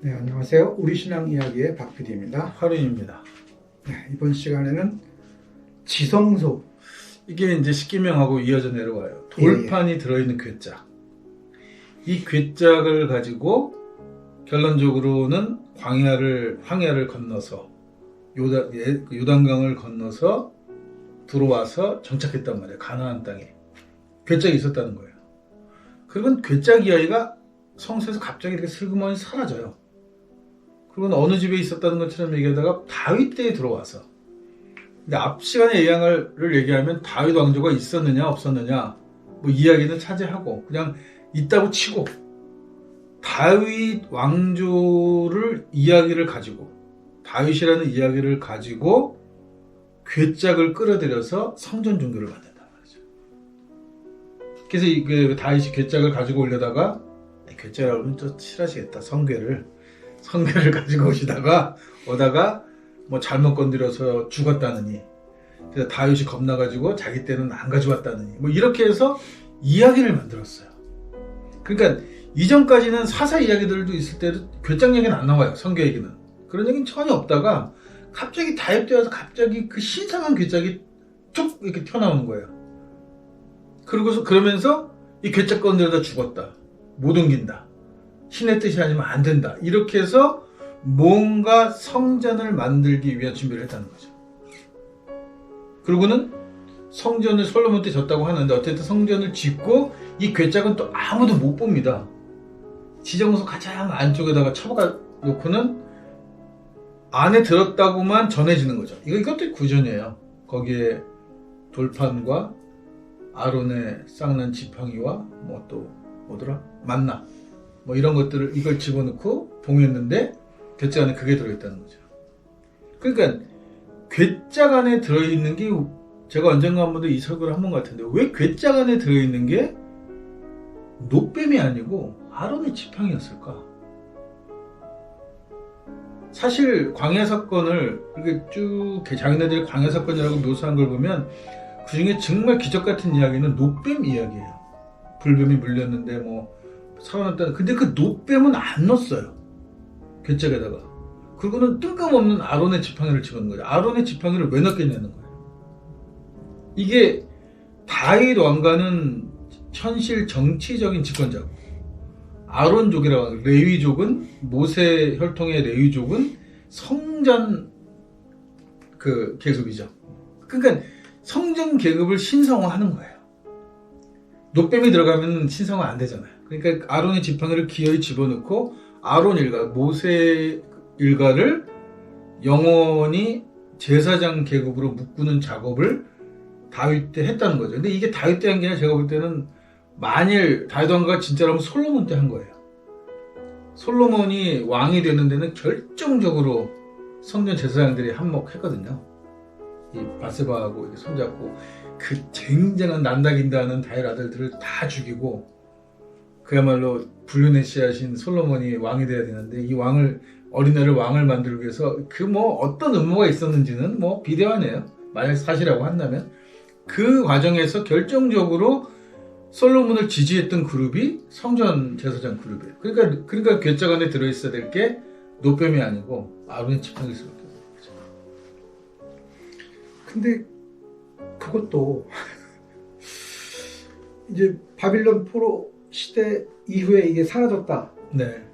네, 안녕하세요. 우리 신앙 이야기의 박 PD입니다. 활인입니다. 네, 이번 시간에는 지성소. 이게 이제 십계명하고 이어져 내려와요. 돌판이 들어있는 괴짝. 이 괴짝을 가지고 결론적으로는 황야를 건너서 요단강을 건너서 들어와서 정착했단 말이에요. 가나안 땅에 괴짝이 있었다는 거예요. 그러면 괴짝 이야기가 성서에서 갑자기 이렇게 슬그머니 사라져요. 그건 어느 집에 있었다는 것처럼 얘기하다가 다윗 때에 들어와서, 근데 앞 시간에 예양을 얘기하면 다윗 왕조가 있었느냐 없었느냐 뭐 이야기는 차지하고 그냥 있다고 치고, 다윗 왕조를 이야기를 가지고 다윗이라는 이야기를 가지고 괴짝을 끌어들여서 성전 종교를 만든단 말이죠. 그래서 이 다윗이 괴짝을 가지고 오려다가, 괴짝이라고 하면 또 싫어하시겠다, 성괴를 가지고 오다가 뭐 잘못 건드려서 죽었다느니, 그래서 다윗이 겁나가지고 자기 때는 안 가져왔다느니, 뭐 이렇게 해서 이야기를 만들었어요. 그러니까 이전까지는 사사 이야기들도 있을 때도 괴짝 얘기는 안 나와요. 성괴 얘기는 그런 얘기는 전혀 없다가 갑자기 다윗 때 와서 갑자기 그 신성한 괴짝이 쭉 이렇게 튀어나오는 거예요. 그러면서 이 괴짝 건드려다 죽었다, 못 옮긴다, 신의 뜻이 아니면 안 된다, 이렇게 해서 뭔가 성전을 만들기 위한 준비를 했다는 거죠. 그리고는 성전을 솔로몬 때 졌다고 하는데 어쨌든 성전을 짓고 이 괴짝은 또 아무도 못 봅니다. 지정소 가장 안쪽에다가 쳐박아 놓고는 안에 들었다고만 전해지는 거죠. 이것도 구전이에요. 거기에 돌판과 아론의 쌍난 지팡이와 뭐 또 뭐더라? 만나 뭐 이런 것들을 이걸 집어넣고 봉했는데 괴짝 안에 그게 들어있다는 거죠. 그러니까 괴짝 안에 들어있는 게, 제가 언젠가 한 번도 이 설교를 한 번 같은데, 왜 괴짝 안에 들어있는 게 놋뱀이 아니고 아론의 지팡이였을까? 사실 광야 사건을 이렇게 쭉 자기네들이 광야 사건이라고 묘사한 걸 보면 그 중에 정말 기적 같은 이야기는 놋뱀 이야기예요. 불뱀이 물렸는데 뭐 살아났다. 근데 그 놋뱀은 안 넣었어요, 괴짝에다가. 그리고는 뜬금없는 아론의 지팡이를 집어넣은 거죠. 아론의 지팡이를 왜 넣겠냐는 거예요. 이게 다윗 왕가는 현실 정치적인 집권자고, 아론족이라고 하는 레위족은, 모세 혈통의 레위족은 성전 그 계급이죠. 그러니까 성전 계급을 신성화하는 거예요. 놋뱀이 들어가면 신성화 안 되잖아요. 그러니까 아론의 지팡이를 기어이 집어넣고 아론 일가, 모세 일가를 영원히 제사장 계급으로 묶는 작업을 다윗 때 했다는 거죠. 근데 이게 다윗 때 한 게 아니라 제가 볼 때는, 만일 다윗 왕가가 진짜라면 솔로몬 때 한 거예요. 솔로몬이 왕이 되는 데는 결정적으로 성전 제사장들이 한몫했거든요. 이 바세바하고 손잡고 그 쟁쟁한 난다긴다는 다윗 아들들을 다 죽이고, 그야말로 불륜의 씨앗인 솔로몬이 왕이 돼야 되는데, 이 어린애를 왕을 만들기 위해서 그 뭐 어떤 음모가 있었는지는 뭐 비대화네요. 만약 사실이라고 한다면 그 과정에서 결정적으로 솔로몬을 지지했던 그룹이 성전 제사장 그룹이에요. 그러니까 괴짝 안에 들어있어야 될 게 놋뱀이 아니고 아론의 지팡이일 수밖에 없는 거죠. 근데 그것도 이제 바빌론 포로 시대 이후에 이게 사라졌다. 네.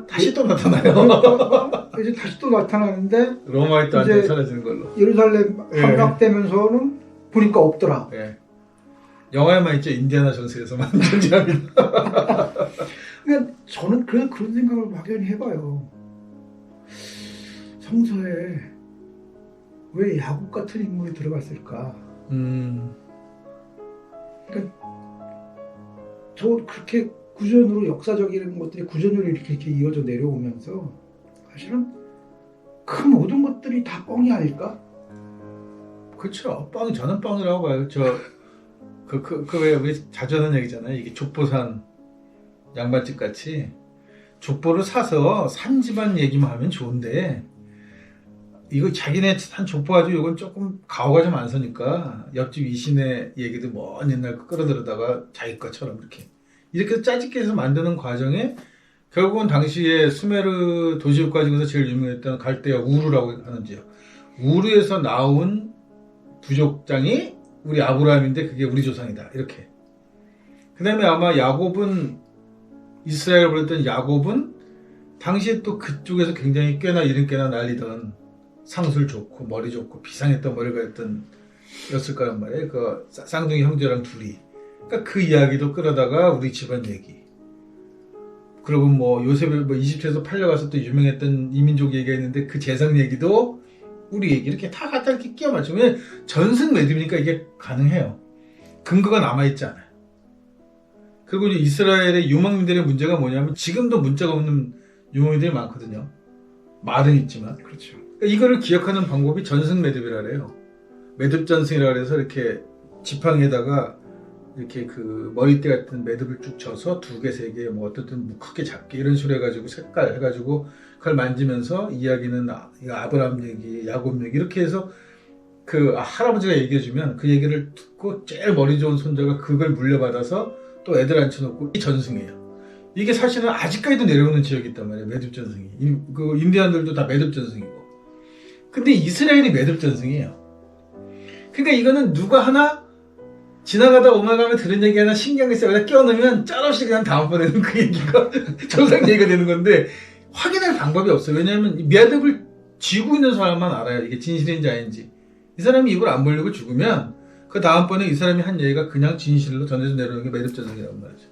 다시 또 나타나요. 이제 다시 또 나타나는데, 로마의 땅에 사라지는 걸로. 예루살렘 함락되면서는 보니까 없더라. 네. 영화에만 있죠. 인디아나 존스에서만 존재합니다. 그러니까 저는 그런 생각을 막연히 해봐요. 성서에 왜 야곱 같은 인물이 들어갔을까? 그러니까 저 그렇게 구전으로, 역사적인 것들이 구전으로 이렇게 이어져 내려오면서 사실은 그 모든 것들이 다 뻥이 아닐까? 그렇죠. 저는 뻥이라고 봐요. 왜 우리 자주 하는 얘기잖아요. 이게 족보산 양반집 같이 족보를 사서 산 집안 얘기만 하면 좋은데, 이거 자기네 산 족보 가지고 이건 조금 가오가 좀 안 서니까 옆집 이신의 얘기도 먼 옛날 거 끌어들여다가 자기 것처럼 이렇게 짜집게 해서 만드는 과정에 결국은 당시에 수메르 도시국가 중에서 제일 유명했던 갈대아 우르라고 하는 지역. 우르에서 나온 부족장이 우리 아브라함인데 그게 우리 조상이다. 이렇게. 그 다음에 아마 야곱은, 이스라엘을 불렀던 야곱은 당시에 또 그쪽에서 굉장히 꽤나 이름꽤나 날리던 상술 좋고 머리 좋고 비상했던 머리가 했던 였을 거란 말이에요. 그 쌍둥이 형제랑 둘이. 그러니까 그 이야기도 끌어다가 우리 집안 얘기. 그리고 뭐 요셉을 뭐 이집트에서 팔려가서 또 유명했던 이민족 얘기가 있는데 그 재상 얘기도 우리 얘기 이렇게 다 갖다 이렇게 끼워 맞추면 전승 매듭이니까 이게 가능해요. 근거가 남아있지 않아요. 그리고 이제 이스라엘의 유목민들의 문제가 뭐냐면 지금도 문자가 없는 유목민들이 많거든요. 말은 있지만. 그렇죠. 그러니까 이거를 기억하는 방법이 전승 매듭이라 그래요. 매듭 전승이라 그래서 이렇게 지팡이에다가 이렇게 그 머리띠 같은 매듭을 쭉 쳐서 2개, 3개, 뭐 어떻든 뭐 크게 작게 이런 식으로 해가지고 색깔 해가지고 그걸 만지면서 이야기는 아브라함 얘기, 야곱 얘기 이렇게 해서 그 할아버지가 얘기해주면 그 얘기를 듣고 제일 머리 좋은 손자가 그걸 물려받아서 또 애들 앉혀놓고 이 전승이에요. 이게 사실은 아직까지도 내려오는 지역이 있단 말이에요. 매듭 전승이. 그 인디안들도 다 매듭 전승이고. 근데 이스라엘이 매듭 전승이에요. 그러니까 이거는 누가 하나 지나가다 오마가며 들은 얘기 하나 신경을 써서 여기다 끼워넣으면 짤없이 그냥 다음번에는 그 얘기가 조상 얘기가 되는 건데 확인할 방법이 없어요. 왜냐하면 이 매듭을 쥐고 있는 사람만 알아요. 이게 진실인지 아닌지. 이 사람이 입을 안 벌리고 죽으면 그 다음번에 이 사람이 한 얘기가 그냥 진실로 전해져 내려오는 게 매듭 전승이라는 말이죠.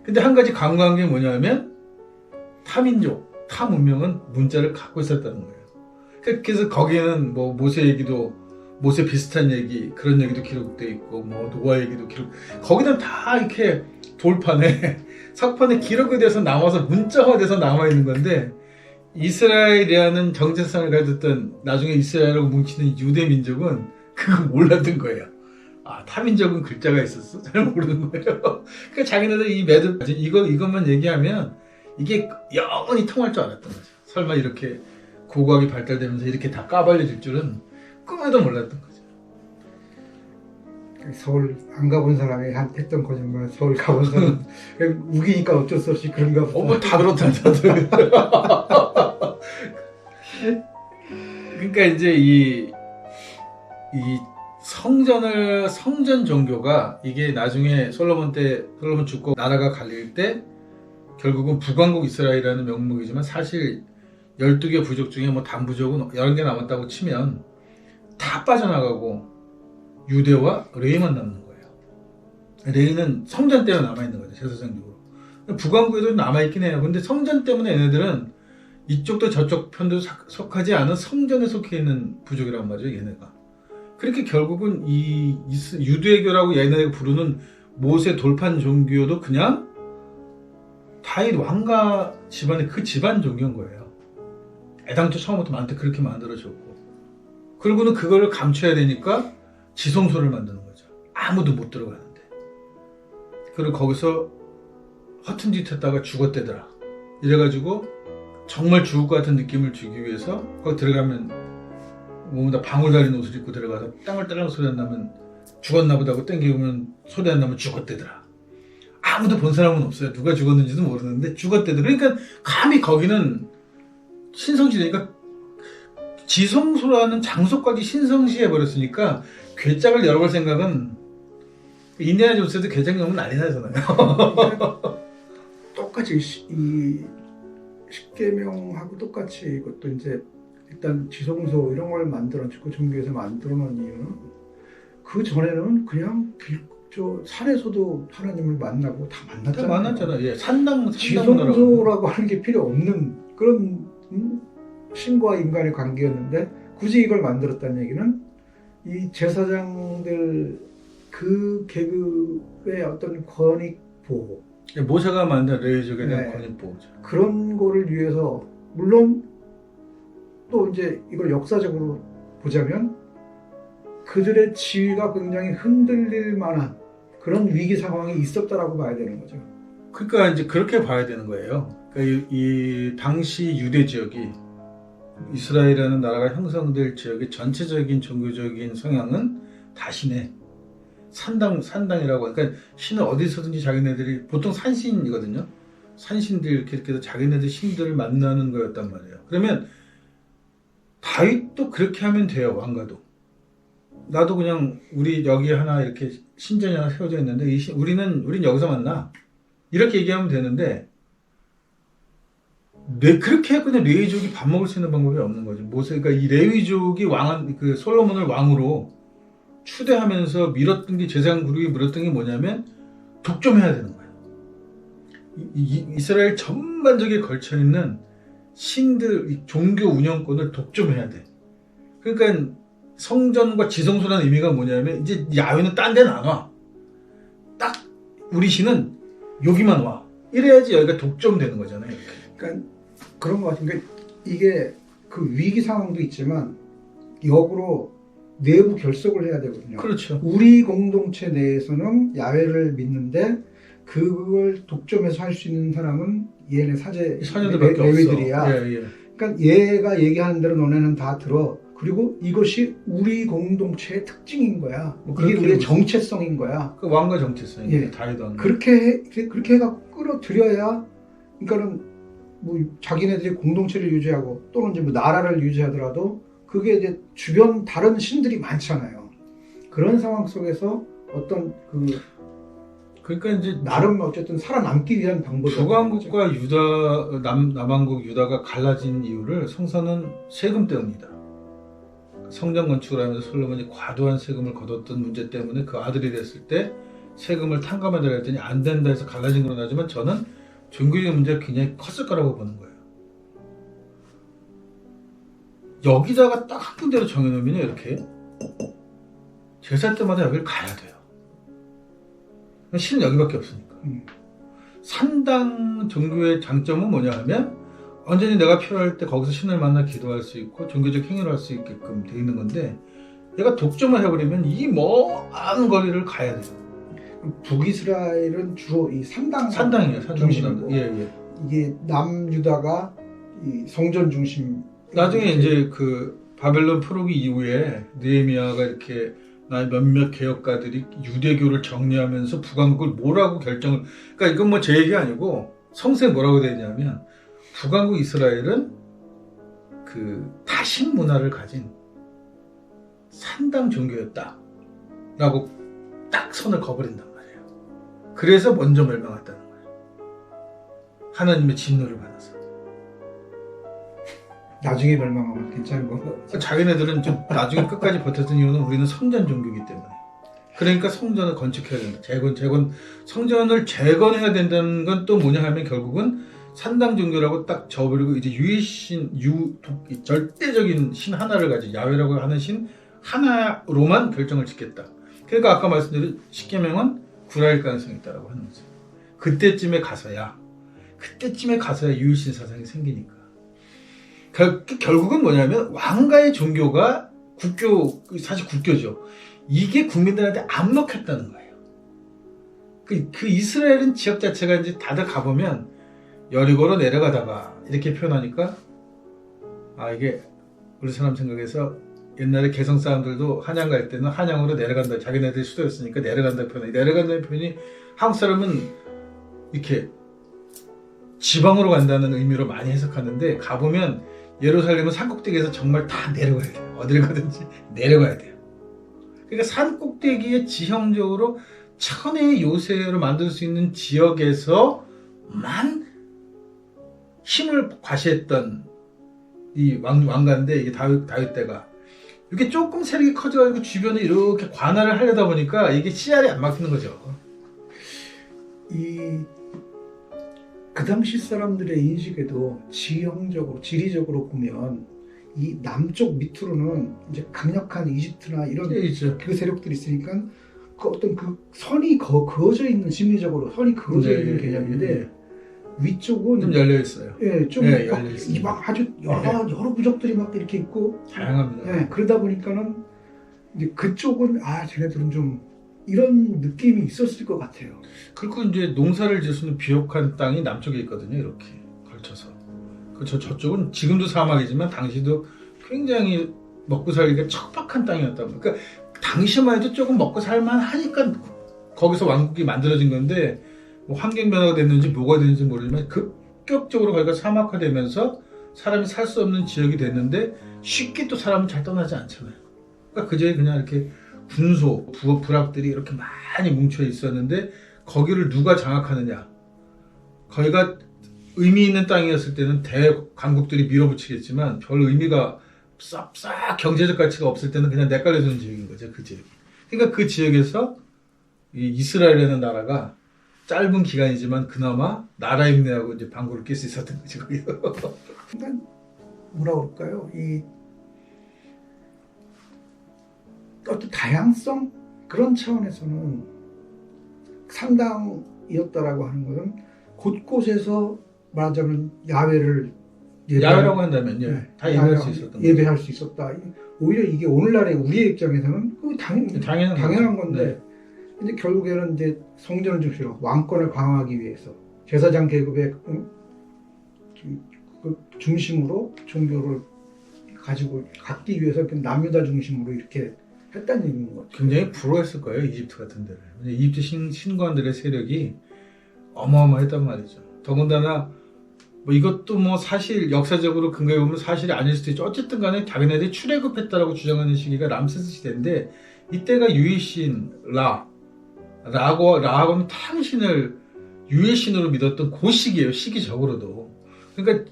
근데 한 가지 강조한 게 뭐냐면 타민족, 타문명은 문자를 갖고 있었다는 거예요. 그래서 거기에는 뭐 모세 얘기도 모세 비슷한 얘기 그런 얘기도 기록돼 있고 뭐 노아 얘기도 거기는 다 이렇게 돌판에 석판에 기록이 돼서 남아서 문자화돼서 남아 있는 건데 이스라엘이라는 정체성을 가졌던 나중에 이스라엘하고 뭉치는 유대 민족은 그거 몰랐던 거예요. 아 타민족은 글자가 있었어? 잘 모르는 거예요. 그러니까 자기네들 이 매듭 이것만 얘기하면 이게 영원히 통할 줄 알았던 거죠. 설마 이렇게 고고학이 발달되면서 이렇게 다 까발려질 줄은 꿈에도 몰랐던 거죠. 서울 안 가본 사람이 했던 거짓말 서울 가본 사람 그냥 우기니까 어쩔 수 없이 그런가 보다. 뭐 다 그렇다 다들. 그러니까 이제 이 성전 종교가 이게 나중에 솔로몬 죽고 나라가 갈릴 때 결국은 북왕국 이스라엘이라는 명목이지만 사실 12개 부족 중에 뭐 단부족은 11개 남았다고 치면 다 빠져나가고 유대와 레위만 남는 거예요. 레위는 성전 때문에 남아있는 거죠. 제사장적으로. 북왕국에도 남아있긴 해요. 근데 성전 때문에 얘네들은 이쪽도 저쪽 편도 속하지 않은 성전에 속해 있는 부족이란 말이죠. 얘네가. 그렇게 결국은 이 유대교라고 얘네가 부르는 모세 돌판 종교도 그냥 다윗 왕가 집안의 그 집안 종교인 거예요. 애당초 처음부터 만들 그렇게 만들어졌고 그리고는 그걸 감춰야 되니까 지성소를 만드는 거죠. 아무도 못 들어가는데. 그리고 거기서 허튼 짓 했다가 죽었대더라. 이래가지고 정말 죽을 것 같은 느낌을 주기 위해서 거기 들어가면 몸에다 방울 달린 옷을 입고 들어가서 땅을 소리 안 나면 죽었나 보다 하고 땡기면 소리 안 나면 죽었대더라. 아무도 본 사람은 없어요. 누가 죽었는지도 모르는데 죽었대더라. 그러니까 감히 거기는 신성시대니까 지성소라는 장소까지 신성시해 버렸으니까 괴짝을 열어볼 생각은 인디아나 존스도 괴짝 열면 난리 나잖아요. 똑같이 이 십계명하고 똑같이 이것도 이제 일단 지성소 이런 걸 만들어주고 종교에서 만들어 놓은 이유는 그 전에는 그냥 산에서도 하나님을 만나고 다 만났잖아요. 만났잖아요. 예, 산당 지성소라고 하는 게 필요 없는 그런 신과 인간의 관계였는데 굳이 이걸 만들었다는 얘기는 이 제사장들 그 계급의 어떤 권익 보호 모세가 만든 레위족에 대한 권익 보호죠. 그런 거를 위해서 물론 또 이제 이걸 역사적으로 보자면 그들의 지위가 굉장히 흔들릴 만한 그런 위기 상황이 있었다라고 봐야 되는 거죠. 그러니까 이제 그렇게 봐야 되는 거예요. 그러니까 이 당시 유대 지역이 이스라엘이라는 나라가 형성될 지역의 전체적인 종교적인 성향은 다 신에 산당이라고. 그러니까 신은 어디서든지 자기네들이 보통 산신이거든요. 산신들 이렇게 해서 자기네들 신들을 만나는 거였단 말이에요. 그러면 다윗도 그렇게 하면 돼요. 왕가도. 나도 그냥 우리 여기 하나 이렇게 신전이 하나 세워져 있는데 우린 여기서 만나. 이렇게 얘기하면 되는데 그렇게 해서 그냥 레위족이 밥 먹을 수 있는 방법이 없는 거죠. 그러니까 이 레위족이 그 솔로몬을 왕으로 추대하면서 밀었던 게 제사장 그룹이 밀었던 게 뭐냐면 독점해야 되는 거예요. 이스라엘 전반적에 걸쳐 있는 신들 종교 운영권을 독점해야 돼. 그러니까 성전과 지성소라는 의미가 뭐냐면 이제 야훼는 딴 데는 안 와. 딱 우리 신은 여기만 와. 이래야지 여기가 독점되는 거잖아요. 그러니까 그런 것 같은 게 이게 그 위기 상황도 있지만 역으로 내부 결속을 해야 되거든요. 그렇죠. 우리 공동체 내에서는 야훼를 믿는데 그걸 독점해서 할 수 있는 사람은 얘네 사제들밖에 레위들이야. 없어. 예. 그러니까 얘가 얘기하는 대로 너네는 다 들어. 그리고 이것이 우리 공동체의 특징인 거야. 이게 우리의 정체성인 거야. 그 왕과 정체성이 예. 다이던. 그렇게 해가 끌어들여야, 그러니까는 뭐 자기네들이 공동체를 유지하고 또는 이제 뭐 나라를 유지하더라도 그게 이제 주변 다른 신들이 많잖아요. 그런 상황 속에서 어떤 그러니까 이제 나름 어쨌든 살아남기 위한 방법이 북왕국과 남왕국 유다가 갈라진 이유를 성서는 세금 때문이다. 성전 건축을 하면서 솔로몬이 과도한 세금을 거뒀던 문제 때문에 그 아들이 됐을 때 세금을 탕감하더라 했더니 안 된다 해서 갈라진 건 하지만 저는 종교적인 문제가 굉장히 컸을 거라고 보는 거예요. 여기다가 딱 한 군데로 정해놓으면 이렇게 제사 때마다 여기를 가야 돼요. 신은 여기밖에 없으니까. 산당 종교의 장점은 뭐냐 하면 언제든지 내가 필요할 때 거기서 신을 만나 기도할 수 있고 종교적 행위를 할 수 있게끔 돼 있는 건데 얘가 독점을 해버리면 이 먼 거리를 가야 돼요. 북이스라엘은 주로 이 산당이에요. 중심이고 예. 이게 남유다가 이 성전 중심. 나중에 이제 그 바벨론 포로기 이후에 느헤미야가 이렇게 몇몇 개혁가들이 유대교를 정리하면서 북왕국을 뭐라고 결정을, 그러니까 이건 뭐 제 얘기 아니고 성서에 뭐라고 되어 있냐면 북왕국 이스라엘은 그 다신 문화를 가진 산당 종교였다 라고 딱 선을 그어버린단 말이에요. 그래서 먼저 멸망했다는 거예요. 하나님의 진노를 받아서. 나중에 멸망하면 괜찮은 건가? 자기네들은 좀 나중에 끝까지 버텼던 이유는 우리는 성전 종교이기 때문에. 그러니까 성전을 건축해야 된다. 성전을 재건해야 된다는 건 또 뭐냐 하면 결국은 산당 종교라고 딱 저버리고 이제 절대적인 신 하나를 가진 야훼라고 하는 신 하나로만 결정을 짓겠다. 그러니까 아까 말씀드린 십계명은 구라일 가능성이 있다고 하는 거죠. 그때쯤에 가서야 유일신 사상이 생기니까. 결국은 뭐냐면 왕가의 종교가 사실 국교죠. 이게 국민들한테 안 먹혔다는 거예요. 그 이스라엘은 지역 자체가 이제 다들 가보면 여리고로 내려가다가 이렇게 표현하니까 이게 우리 사람 생각에서 옛날에 개성 사람들도 한양 갈 때는 한양으로 내려간다. 자기네들이 수도였으니까 내려간다는 표현이 한국 사람은 이렇게 지방으로 간다는 의미로 많이 해석하는데 가보면 예루살렘은 산꼭대기에서 정말 다 내려가야 돼요. 어딜 가든지 내려가야 돼요. 그러니까 산꼭대기에 지형적으로 천혜의 요새로 만들 수 있는 지역에서만 힘을 과시했던 이 왕가인데 이게 다윗 때가 이게 조금 세력이 커져가지고 주변에 이렇게 관할을 하려다 보니까 이게 씨알이 안 막히는 거죠. 그 당시 사람들의 인식에도 지리적으로 보면 이 남쪽 밑으로는 이제 강력한 이집트나 이런 그 세력들이 있으니까 그 어떤 그 선이 그어져 있는 심리적으로 선이 그어져 있는 개념인데 위쪽은 좀 열려 있어요. 막 아주 여러 부족들이 막 이렇게 있고 다양합니다. 그러다 보니까는 이제 그쪽은 쟤네들은 좀 이런 느낌이 있었을 것 같아요. 그리고 이제 농사를 지을 수 있는 비옥한 땅이 남쪽에 있거든요. 이렇게 걸쳐서. 저쪽은 지금도 사막이지만 당시도 굉장히 먹고 살기가 척박한 땅이었다. 그러니까 당시만 해도 조금 먹고 살만 하니까 거기서 왕국이 만들어진 건데 뭐 환경 변화가 됐는지 뭐가 됐는지 모르지만 급격적으로 거기가 사막화되면서 사람이 살 수 없는 지역이 됐는데 쉽게 또 사람은 잘 떠나지 않잖아요. 그러니까 그저에 그냥 이렇게 군소, 부락들이 이렇게 많이 뭉쳐 있었는데 거기를 누가 장악하느냐. 거기가 의미 있는 땅이었을 때는 대강국들이 밀어붙이겠지만 별 의미가 싹 경제적 가치가 없을 때는 그냥 내깔려주는 지역인 거죠. 그 지역이. 그러니까 그 지역에서 이 이스라엘이라는 나라가 짧은 기간이지만 그나마 나라 인내하고 이제 방구를 낄 수 있었던 거죠. 거기서. 그러니까 뭐라 그럴까요? 이 어떤 다양성 그런 차원에서는 상당이었다라고 하는 것은 곳곳에서 말하자면 야외라고 한다면요. 네, 다 예배할 수 있었던 거죠. 예배할 수 있었다. 오히려 이게 오늘날의 우리의 입장에서는 그거 당연한 건데 네. 이제 결국에는 이제 성전을 중심으로 왕권을 강화하기 위해서 제사장 계급의 그 중심으로 종교를 가지고 갖기 위해서 남유다 중심으로 이렇게 했다는 얘기인 거죠. 굉장히 부러웠을 거예요. 이집트 같은 데를. 이집트 신관들의 세력이 어마어마했단 말이죠. 더군다나 뭐 이것도 뭐 사실 역사적으로 근거해 보면 사실이 아닐 수도 있죠. 어쨌든 간에 자기네들이 출애굽했다라고 주장하는 시기가 람세스 시대인데 이때가 유일신 라하고는 태양신을 유일신으로 믿었던 그 시기예요. 시기적으로도. 그러니까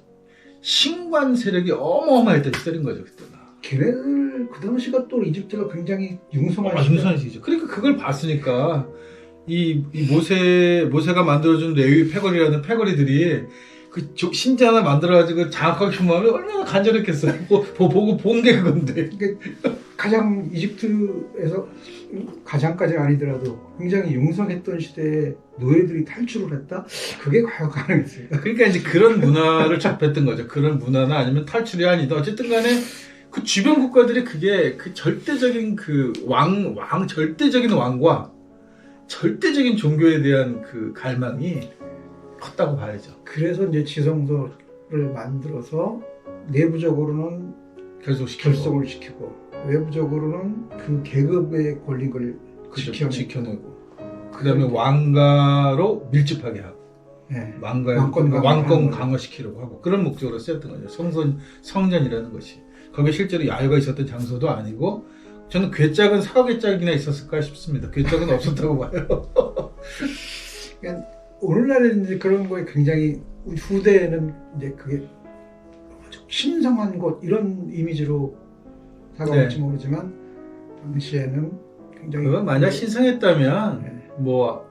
신관 세력이 어마어마했던 시절인 거죠. 그때가. 걔네들 그 당시가 또 이집트가 굉장히 융성한 융성한 시기죠. 그러니까 그걸 봤으니까 이 모세가 만들어준 레위 패거리라는 패거리들이 그 신제 하나 만들어가지고 장악하고 싶으면 얼마나 간절했겠어요. 보고 본 게 그건데. 그러니까 가장 이집트에서 가장까지 아니더라도 굉장히 융성했던 시대에 노예들이 탈출을 했다? 그게 과연 가능했을까? 그러니까 이제 그런 문화를 접했던 거죠. 그런 문화나 아니면 탈출이 아니다. 어쨌든 간에 그 주변 국가들이 그게 그 절대적인 그 절대적인 왕과 절대적인 종교에 대한 그 갈망이 컸다고 봐야죠. 그래서 이제 지성소를 만들어서 내부적으로는 결속을 시키고 외부적으로는 그 계급의 권력을 지켜내고 그다음에 왕가로 밀집하게 하고 네. 왕권 강화시키려고 하고 그런 목적으로 쓰였던 거죠. 성전이라는 것이. 거기에 실제로 야유가 있었던 장소도 아니고 저는 괴짝은 사과괴짝이나 있었을까 싶습니다. 괴짝은 없었다고 봐요. 그러니까 오늘날에는 이제 그런 거에 굉장히 후대에는 이제 그게 아주 신성한 곳 이런 이미지로 다가올지 모르지만 당시에는 굉장히 그건 만약 신성했다면 뭐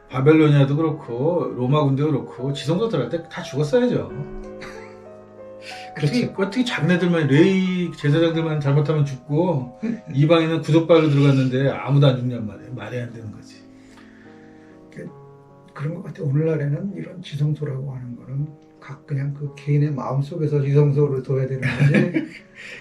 바벨로니아도 그렇고 로마 군대도 그렇고 지성소 들어갈 때 다 죽었어야죠. 그렇죠. 어떻게 자기네들만 레위 제사장들만 잘못하면 죽고 이방인은 구속발로 들어갔는데 아무도 안 죽냔 말이에요. 말이 안 되는 거지. 그런 것 같아요. 오늘날에는 이런 지성소라고 하는 거는 각 그냥 그 개인의 마음 속에서 지성소를 둬야 되는 거지.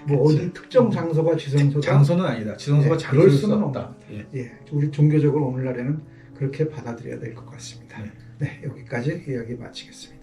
뭐 어디 특정 장소가 지성소다. 장소는 아니다. 지성소가 네, 장소일 수 없다. 예, 우리 종교적으로 오늘날에는 그렇게 받아들여야 될 것 같습니다. 네, 여기까지 이야기 마치겠습니다.